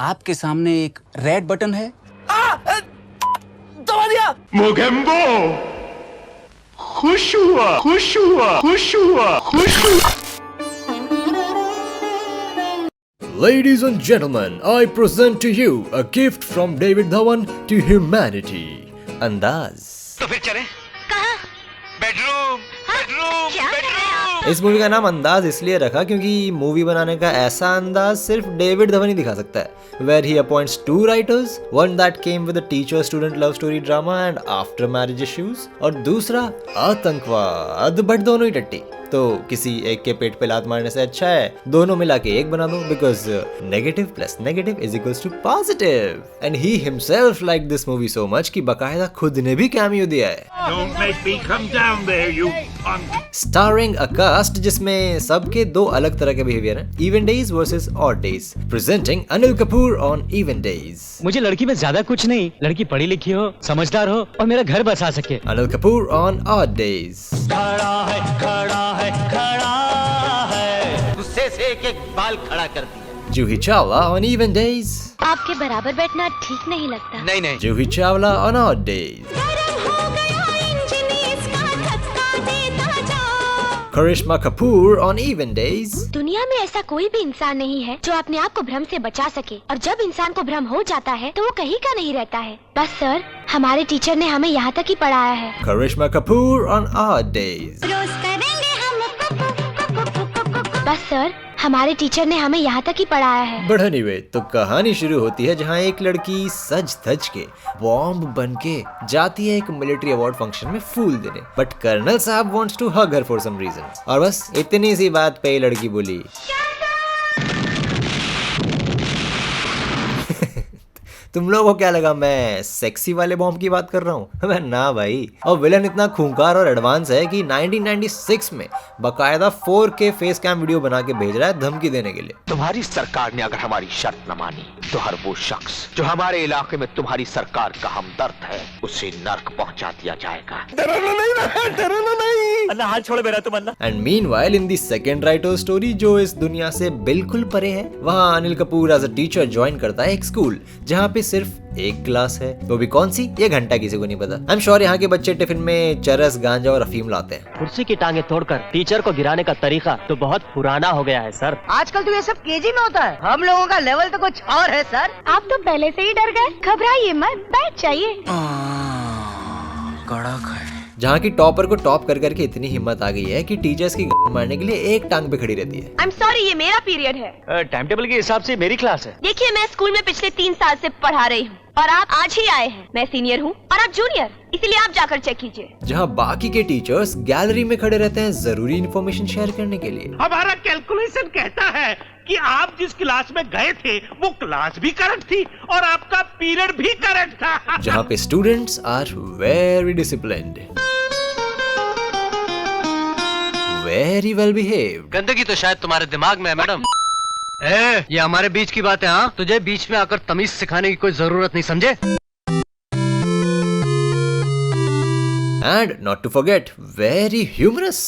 आपके सामने एक रेड बटन है। दबा दिया। मोगेम्बो खुश हुआ, खुश हुआ, खुश हुआ, खुश हुआ। Ladies and gentlemen, I present to you a gift from David Dhawan to humanity. अंदाज। तो फिर चले कहाँ? Bedroom, bedroom, bedroom. इस मूवी का नाम अंदाज इसलिए रखा क्योंकि मूवी बनाने का ऐसा अंदाज सिर्फ डेविड धवन ही दिखा सकता है। Where he appoints two writers, one that came with a teacher-student love story drama and after-marriage issues, और दूसरा आतंकवाद, बट दोनों ही टट्टी। तो किसी एक के पेट पे लात मारने से अच्छा है दोनों मिला के एक बना दो, because negative plus negative is equals to positive. And he himself like this movie so much कि बकायदा खुद ने भी कैमियो दिया है। Don't make me come down there, you punk. Starring a cast जिसमें सबके दो अलग तरह के बिहेवियर हैं, even days versus odd days. Presenting Anil Kapoor on even days. मुझे लड़की में ज्यादा कुछ नहीं, लड़की पढ़ी लिखी हो, समझदार हो और मेरा घर बसा सके। Anil Kapoor on odd days. गुस्से से एक बाल खड़ा कर दिया। Juhi Chawla on even days. आपके बराबर बैठना ठीक नहीं लगता। नहीं नहीं। Juhi Chawla on odd days. Karishma Kapoor on even days. दुनिया में ऐसा कोई भी इंसान नहीं है जो अपने आप को भ्रम से बचा सके, और जब इंसान को भ्रम हो जाता है तो वो कहीं का नहीं रहता है। बस सर, हमारे टीचर ने हमें यहाँ तक ही पढ़ाया है। करिश्मा कपूर ऑन ऑड डेज। रोज करेंगे हम बस सर, हमारे टीचर ने हमें यहाँ तक ही पढ़ाया है। बट एनीवे, तो कहानी शुरू होती है जहाँ एक लड़की सज धज के बॉम्ब बन के जाती है एक मिलिट्री अवार्ड फंक्शन में फूल देने, बट कर्नल साहब wants to hug her for some reason. और बस इतनी सी बात पे लड़की बोली तुम लोगों को क्या लगा मैं सेक्सी वाले बॉम्ब की बात कर रहा हूँ? मैं ना भाई। और विलन इतना खूंखार और एडवांस है कि 1996 में बकायदा 4K फेस कैम वीडियो बना के भेज रहा है धमकी देने के लिए। तुम्हारी सरकार ने अगर हमारी शर्त न मानी तो हर वो शख्स जो हमारे इलाके में तुम्हारी सरकार का हमदर्द है उसे नर्क पहुंचा दिया जाएगा। डराना नहीं, डराना नहीं। अल्लाह हाथ छोड़ मेरा तुम Allah. And meanwhile in the second writer story जो इस दुनिया से बिल्कुल परे है, वहाँ Anil Kapoor as a teacher join करता है एक स्कूल जहाँ पे सिर्फ एक क्लास है, वो भी कौन सी ये घंटा किसी को नहीं पता। आई एम श्योर यहाँ के बच्चे टिफिन में चरस गांजा और अफीम लाते हैं। कुर्सी की टांगे तोड़कर टीचर को गिराने का तरीका तो बहुत पुराना हो गया है सर। आजकल तो ये सब केजी में होता है, हम लोगों का लेवल तो कुछ और है सर। आप तो पहले से ही डर गए, घबराइए मत, बैठ जाइए। कड़क है। जहाँ की टॉपर को टॉप कर करके इतनी हिम्मत आ गई है कि टीचर्स की मारने के लिए एक टांग पे खड़ी रहती है। आई एम सॉरी, ये मेरा पीरियड है। टाइम टेबल के हिसाब से मेरी क्लास है। देखिए, मैं स्कूल में पिछले 3 साल से पढ़ा रही हूँ और आप आज ही आए हैं। मैं सीनियर हूँ और आप जूनियर, इसलिए आप जाकर चेक कीजिए। जहाँ बाकी के टीचर्स गैलरी में खड़े रहते हैं जरूरी इन्फॉर्मेशन शेयर करने के लिए। हमारा कैलकुलेशन कहता है कि आप जिस क्लास में गए थे वो क्लास भी करेक्ट थी और आपका पीरियड भी करेक्ट था। जहाँ पे students are very disciplined, very well behaved. गंदगी तो शायद तुम्हारे दिमाग में है मैडम। ये हमारे बीच की बात है। हाँ, तुझे बीच में आकर तमीज सिखाने की कोई जरूरत नहीं, समझे? And not to forget very humorous.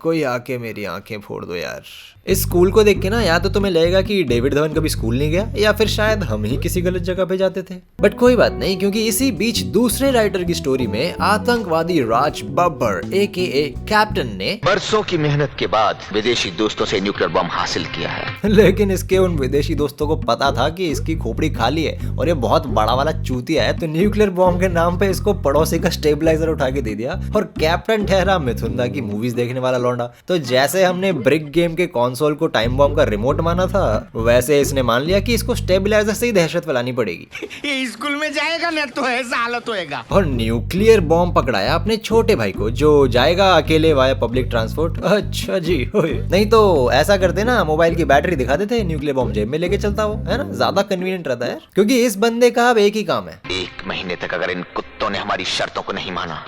कोई आके मेरी आंखें फोड़ दो यार। इस स्कूल को देख के ना या तो तुम्हें लगेगा कि डेविड धवन कभी स्कूल नहीं गया, या फिर शायद हम ही किसी गलत जगह पे जाते थे। बट कोई बात नहीं, क्योंकि इसी बीच दूसरे राइटर की स्टोरी में आतंकवादी राज बब्बर AKA कैप्टन ने बरसों की मेहनत के बाद विदेशी दोस्तों से न्यूक्लियर बम हासिल किया है। लेकिन इसके उन विदेशी दोस्तों को पता था कि इसकी खोपड़ी खाली है और ये बहुत बड़ा वाला चूतिया है, तो न्यूक्लियर बॉम्ब के नाम पे इसको पड़ोसी का स्टेबलाइजर उठा के दे दिया और कैप्टन ठहरा मिथुन दा की मूवीज देखने वाला लौंडा। तो जैसे हमने ब्रिक गेम के कंसोल को टाइम बॉम्ब का रिमोट माना था, वैसे इसने मान लिया कि इसको स्टेबलाइजर से ही दहशत फैलानी पड़ेगी। ये स्कूल में जाएगा ना तो ऐसा हालत होएगा। और न्यूक्लियर बॉम्ब पकड़ाया अपने छोटे भाई को जो जाएगा अकेले वाया पब्लिक ट्रांसपोर्ट। अच्छा जी, नहीं तो ऐसा करते ना, मोबाइल की बैटरी दिखा देते, न्यूक्लियर बॉम्ब जेब में लेके चलता हो, है ना, ज्यादा कन्वीनियंट रहता है। क्योंकि इस बंदे का अब एक ही काम है, 1 महीने तक अगर इन कुत्तों ने हमारी शर्तों को नहीं माना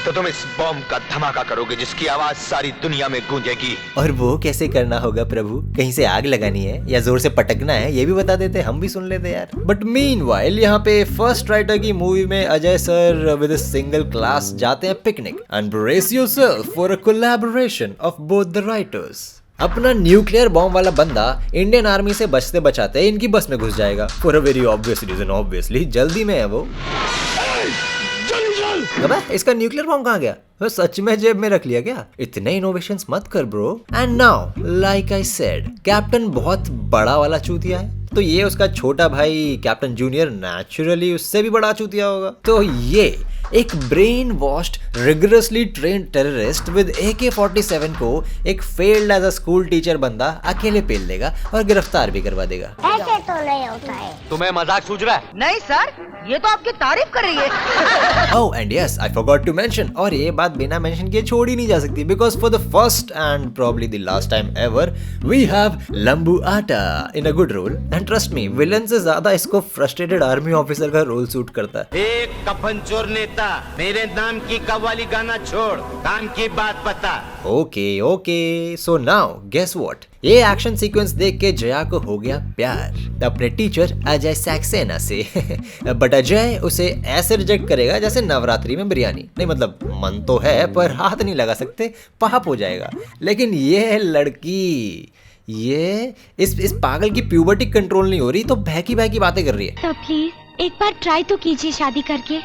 तो तुम इस बॉम्ब का धमाका करोगे जिसकी आवाज सारी दुनिया में गूंजेगी। और वो कैसे करना होगा प्रभु? कहीं से आग लगानी है या जोर से पटकना है, ये भी बता देते, हम भी सुन लेते यार। बट मीनवाइल यहाँ पे फर्स्ट राइटर की मूवी में Ajay sir with a single class जाते हैं picnic and brace yourself for a collaboration of both the writers. अपना न्यूक्लियर बॉम्ब वाला बंदा इंडियन आर्मी से बचते बचाते इनकी बस में घुस जाएगा for a very obvious reason. Obviously जल्दी में है वो। अबे इसका न्यूक्लियर बॉम्ब कहाँ गया? वो सच में जेब में रख लिया क्या? इतने इनोवेशंस मत कर bro. And now like I said, captain बहुत बड़ा वाला चूतिया है, तो ये उसका छोटा भाई कैप्टन जूनियर नेचुरली उससे भी बड़ा चूतिया होगा। तो ये एक brainwashed rigorously trained terrorist with AK-47 को एक failed as a school teacher बंदा अकेले पेल देगा और गिरफ्तार भी करवा देगा। ऐसे तो नहीं होता है। तुम्हें मजाक सूझ रहा है? नहीं सर, ये तो आपकी तारीफ कर रही है। Oh and yes, I forgot to mention, और ये बात बिना मेंशन किए छोड़ ही नहीं जा सकती, because for the first and probably the last time ever, we have Lambu Atta in a good role, and trust me, villain से ज्यादा इसको frustrated army officer का रोल सूट करता है। एक कफन चोर नेता, मेरे नाम की कव्वाली गाना छोड़, काम की बात बता। Okay, so now guess what, ये एक्शन सीक्वेंस देख के जया को हो गया प्यार अपने टीचर अजय सक्सेना से। बट अजय उसे ऐसे रिजेक्ट करेगा जैसे नवरात्रि में बिरयानी। नहीं मतलब मन तो है पर हाथ नहीं लगा सकते, पाप हो जाएगा। लेकिन ये लड़की, ये इस पागल की प्यूबर्टी कंट्रोल नहीं हो रही, तो बहकी बहकी बातें कर रही है। तो प्लीज एक बार ट्राई तो कीजिए शादी करके।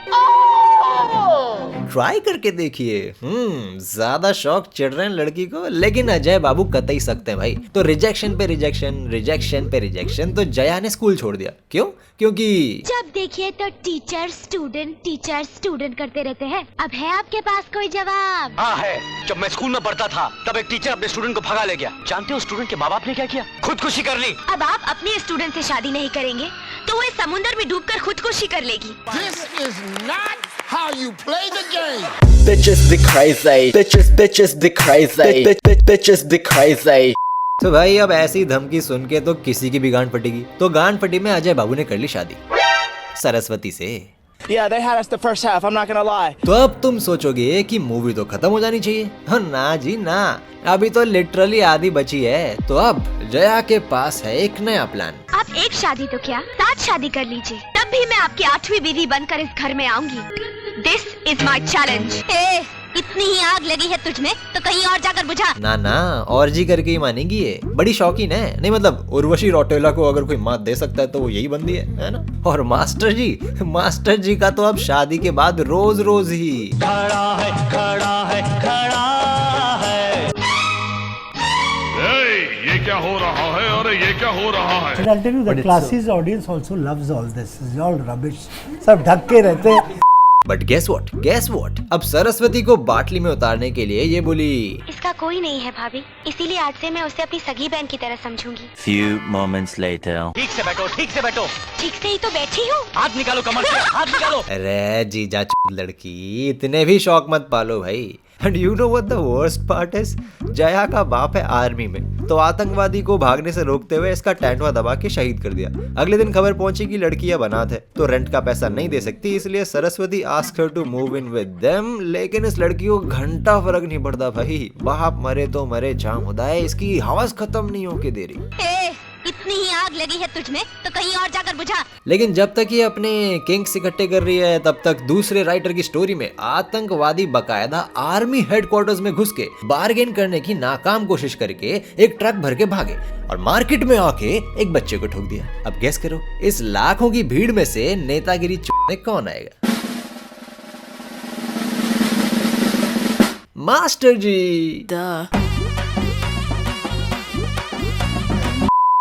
ट्राई करके देखिए। ज्यादा शौक चढ़ रहे हैं लड़की को, लेकिन अजय बाबू कतई सकते हैं भाई। तो रिजेक्शन पे रिजेक्शन, तो जया ने स्कूल छोड़ दिया। क्यों? क्योंकि जब देखिए तो टीचर स्टूडेंट करते रहते हैं। अब है आपके पास कोई जवाब? हाँ है। जब मैं स्कूल में पढ़ता था तब एक टीचर अपने स्टूडेंट को भगा ले गया। जानते हो स्टूडेंट के माँ बाप ने क्या किया? खुदकुशी कर ली। अब आप अपने स्टूडेंट से शादी नहीं करेंगे तो वो इस समुद्र में डूबकर खुदकुशी कर लेगी। This is not how you play the game. bitches the crazy. तो भाई अब ऐसी धमकी सुन के तो किसी की भी गांड फटेगी। तो गांड फटी में अजय बाबू ने कर ली शादी सरस्वती से। Yeah, they had us the first half, I'm not gonna lie. तो अब तुम सोचोगे कि मूवी तो खत्म हो जानी चाहिए। ना जी ना, अभी तो लिटरली आधी बची है। तो अब जया के पास है एक नया प्लान। आप एक शादी तो क्या 7 शादी कर लीजिए, तब भी मैं आपकी 8वीं बीवी बनकर इस घर में आऊंगी। This is my challenge. इतनी ही आग लगी है तुझ में तो कहीं और जाकर बुझा। ना और जी करके ही मानेगी ये, बड़ी शौकीन है। नहीं मतलब उर्वशी रौटेला को अगर कोई मात दे सकता है तो वो यही बंदी है ना। और मास्टर जी का तो अब शादी के बाद रोज ही खड़ा है। ये क्या हो रहा है? अरे ये क्या हो रहा है? I'll tell you, the classes audience also loves all this. It's all rubbish. सब ढक के रहते हैं। बट गेस व्हाट, अब सरस्वती को बाटली में उतारने के लिए ये बोली, इसका कोई नहीं है भाभी, इसीलिए आज से मैं उसे अपनी सगी बहन की तरह समझूंगी। Few moments later. ठीक से बैठो। ठीक से ही तो बैठी हूँ। हाथ निकालो कमर से, हाथ निकालो। अरे जीजा लड़की, इतने भी शौक मत पालो भाई। And you know what the worst part is, Jaya का बाप है आर्मी में, तो आतंकवादी को भागने से रोकते हुए इसका टैंटवा दबा के शहीद कर दिया। अगले दिन खबर पहुंची कि लड़की अब अनाथ है, तो रेंट का पैसा नहीं दे सकती, इसलिए Saraswati asked her to move in with them. लेकिन इस लड़की को घंटा फर्क नहीं पड़ता भाई, बाप मरे तो मरे, जाम होता है, इसकी हवस खत्म नहीं होके दे रही। इतनी ही आग लगी है तुझ में तो कहीं और जाकर बुझा। लेकिन जब तक ये अपने किंग्स इकट्ठे कर रही है, तब तक दूसरे राइटर की स्टोरी में आतंकवादी बकायदा आर्मी हेडक्वार्टर्स में घुस के बार्गेन करने की नाकाम कोशिश करके एक ट्रक भर के भागे और मार्केट में आके एक बच्चे को ठोक दिया। अब गेस करो, इस लाखों की भीड़ में से नेतागिरी चुनने कौन आएगा? मास्टर जी।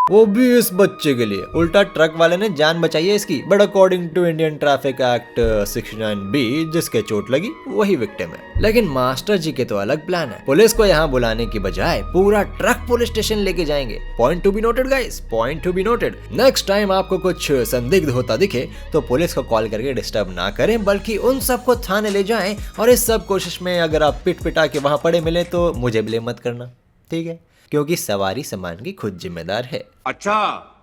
वो भी इस बच्चे के लिए। उल्टा ट्रक वाले ने जान बचाई है इसकी, but according to Indian traffic act 69B जिसके चोट लगी वही विक्टिम है। लेकिन मास्टर जी के तो अलग प्लान है। पुलिस को यहाँ बुलाने की बजाय पूरा ट्रक पुलिस स्टेशन लेके जाएंगे। Point to be noted guys, point to be noted. Next time आपको कुछ संदिग्ध होता दिखे तो पुलिस को कॉल करके डिस्टर्ब ना करें, बल्कि उन सबको थाने ले जाएं। और इस सब कोशिश में अगर आप पिट पिटा के वहाँ पड़े मिले तो मुझे ब्लेम मत करना, ठीक है? क्योंकि सवारी सामान की खुद जिम्मेदार है। अच्छा,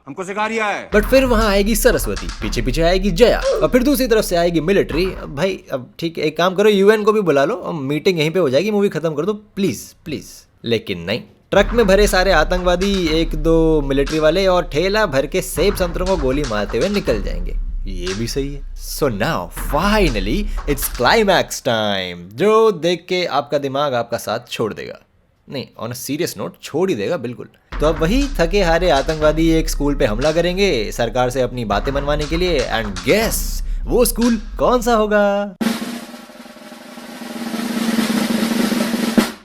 हमको सिखा रिया है। बट फिर वहाँ आएगी सरस्वती, पीछे पीछे आएगी जया, और फिर दूसरी तरफ से आएगी मिलिट्री। भाई अब ठीक है, एक काम करो, UN को भी बुला लो और मीटिंग यहीं पे हो जाएगी, मूवी खत्म कर दो प्लीज। लेकिन नहीं, ट्रक में भरे सारे आतंकवादी, 1-2 मिलिट्री वाले और ठेला भर के सेब संतरों को गोली मारते हुए निकल जाएंगे। ये भी सही है। So now finally it's climax time, जो देख के आपका दिमाग आपका साथ छोड़ देगा। नहीं, ऑन अ सीरियस नोट छोड़ ही देगा बिल्कुल। तो अब वही थके हारे आतंकवादी एक स्कूल पे हमला करेंगे सरकार से अपनी बातें मनवाने के लिए, एंड गेस वो स्कूल कौन सा होगा?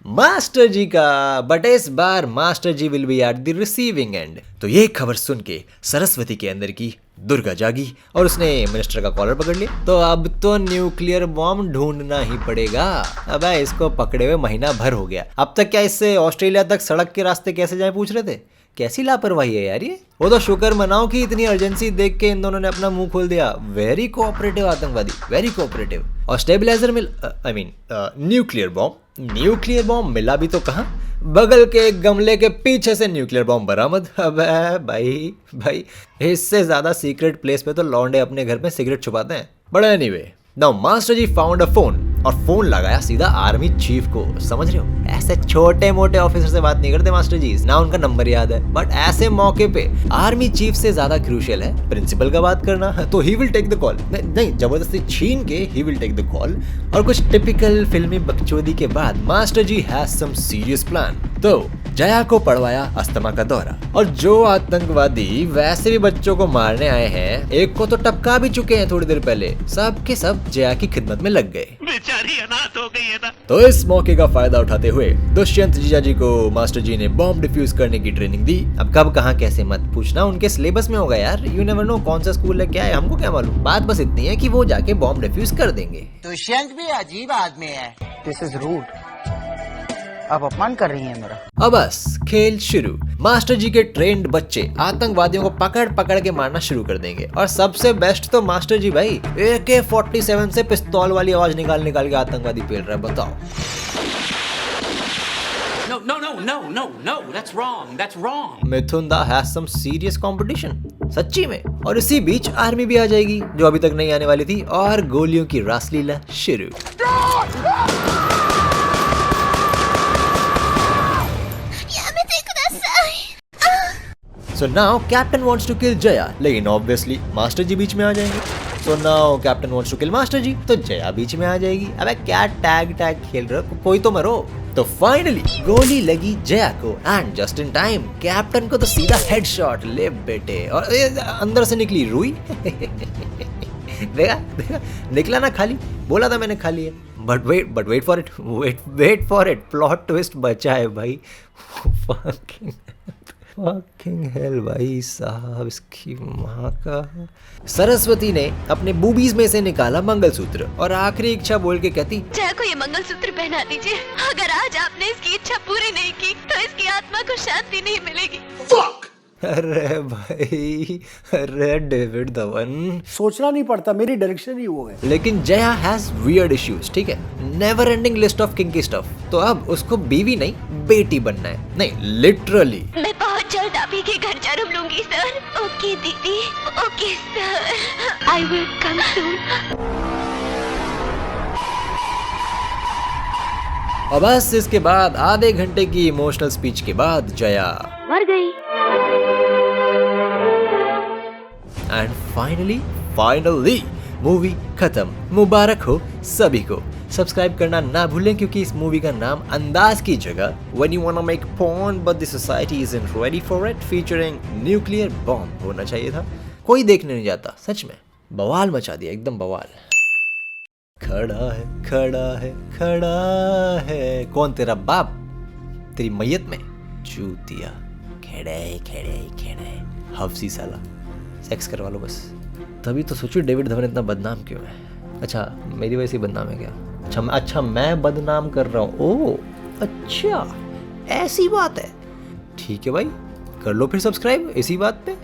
मास्टर जी का। बट इस बार master ji will be at the receiving end. तो ये खबर सुन के सरस्वती के अंदर की दुर्गा जागी और उसने मिनिस्टर का कॉलर पकड़ लिया। तो अब तो न्यूक्लियर बॉम्ब ढूंढना ही पड़ेगा। अब इसको पकड़े हुए महीना भर हो गया। अब तक क्या इससे ऑस्ट्रेलिया तक सड़क के रास्ते कैसे जाए पूछ रहे थे? कैसी लापरवाही है यार ये। वो तो शुक्र मनाओ कि इतनी अर्जेंसी देख के इन दोनों ने अपना मुंह खोल दिया। वेरी कोऑपरेटिव आतंकवादी, वेरी कोऑपरेटिव। और स्टेबलाइजर मिल आई मीन न्यूक्लियर बॉम्ब मिला भी तो कहाँ, बगल के एक गमले के पीछे से न्यूक्लियर बॉम्ब बरामद। अबे भाई इससे ज्यादा सीक्रेट प्लेस पे तो लौंडे अपने घर में सिगरेट छुपाते हैं। But anyway, now master ji found a phone और फोन लगाया सीधा आर्मी चीफ को। समझ रहे हो, ऐसे छोटे मोटे ऑफिसर से बात नहीं करते मास्टर जी, ना उनका नंबर याद है। बट ऐसे मौके पे आर्मी चीफ से ज्यादा क्रूशियल है प्रिंसिपल का बात करना। तो he will take the call. नहीं, जबरदस्ती छीन के he will take the call. और कुछ टिपिकल फिल्मी बकचोदी के बाद master ji has some serious plan. तो जया को पड़वाया अस्थमा का दौरा, और जो आतंकवादी वैसे भी बच्चों को मारने आए हैं, एक को तो टपका भी चुके हैं थोड़ी देर पहले, सब के सब जया की खिदमत में लग गए। बेचारी अनाथ हो गई है ना। तो इस मौके का फायदा उठाते हुए दुष्यंत जीजा जी को मास्टर जी ने बॉम्ब डिफ्यूज करने की ट्रेनिंग दी। अब कब कहाँ कैसे मत पूछना, उनके सिलेबस में होगा यार। यू नेवर नो कौन सा स्कूल है क्या है, हमको क्या मालूम। बात बस इतनी है कि वो जाके बॉम्ब डिफ्यूज कर देंगे। दुष्यंत भी अजीब आदमी है। This is rude. आप अपमान कर रही हैं मेरा। अब बस खेल शुरू। मास्टर जी के ट्रेंड बच्चे आतंकवादियों को पकड़ पकड़ के मारना शुरू कर देंगे। और सबसे बेस्ट तो मास्टर जी भाई AK-47 से पिस्तौल वाली आवाज निकाल के आतंकवादी पेल रहा है। बताओ। No, that's wrong. मिथुन दा हैज सम सीरियस कंपटीशन सच्ची में। और इसी बीच आर्मी भी आ जाएगी जो अभी तक नहीं आने वाली थी, और गोलियों की रासलीला शुरू। So now Captain wants to kill Jaya, लेकिन obviously मास्टर जी बीच में आ जाएंगे। So now Captain wants to kill master ji, तो जया बीच में आ जाएगी। अबे क्या टैग खेल रहे हो, कोई तो मरो। तो फाइनली गोली लगी जया को, and just in time captain को तो सीधा हेडशॉट ले बेटे। और अंदर से निकली रुई। देखा निकला ना खाली, बोला था मैंने खाली है। But wait for it, plot twist बचा है भाई। Fucking hell भाई साहब, इसकी माँ का। सरस्वती ने अपने बूबीज में से निकाला मंगलसूत्र और आखिरी इच्छा बोल के कहती, जया को ये मंगलसूत्र पहना दीजिए। अगर आज आपने इसकी इच्छा पूरी नहीं की तो इसकी आत्मा को शांति नहीं मिलेगी। Fuck! अरे भाई, अरे डेविड धवन, सोचना नहीं पड़ता, मेरी डायरेक्शन ही वो है। लेकिन जया हैज वियर्ड इश्यूज, ठीक है, never ending list of kinky stuff. तो अब उसको बीवी नहीं बेटी बनना है। नहीं लिटरली। मैं बहुत जल्द आप ही के घर जरूर लूंगी सर। ओके दीदी, okay sir, I will come soon. और बस इसके बाद आधे घंटे की इमोशनल स्पीच के बाद जया मर गई। एंड फाइनली मूवी खत्म। मुबारक हो सभी को। सब्सक्राइब करना ना भूलें क्योंकि इस मूवी का नाम अंदाज की जगह when you want to make porn but the society isn't ready for it featuring nuclear bomb होना चाहिए था। कोई देखने नहीं जाता, सच में बवाल मचा दिया, एकदम बवाल। खड़ा है कौन, तेरा बाप तेरी मैयत में चूतिया। खेड़े हफ्सी साला, सेक्स करवा लो बस। तभी तो सोचो डेविड धवन इतना बदनाम क्यों है। अच्छा मेरी वजह से बदनाम है क्या? अच्छा मैं बदनाम कर रहा हूँ। ओह अच्छा ऐसी बात है, ठीक है भाई, कर लो फिर सब्सक्राइब इसी बात पे।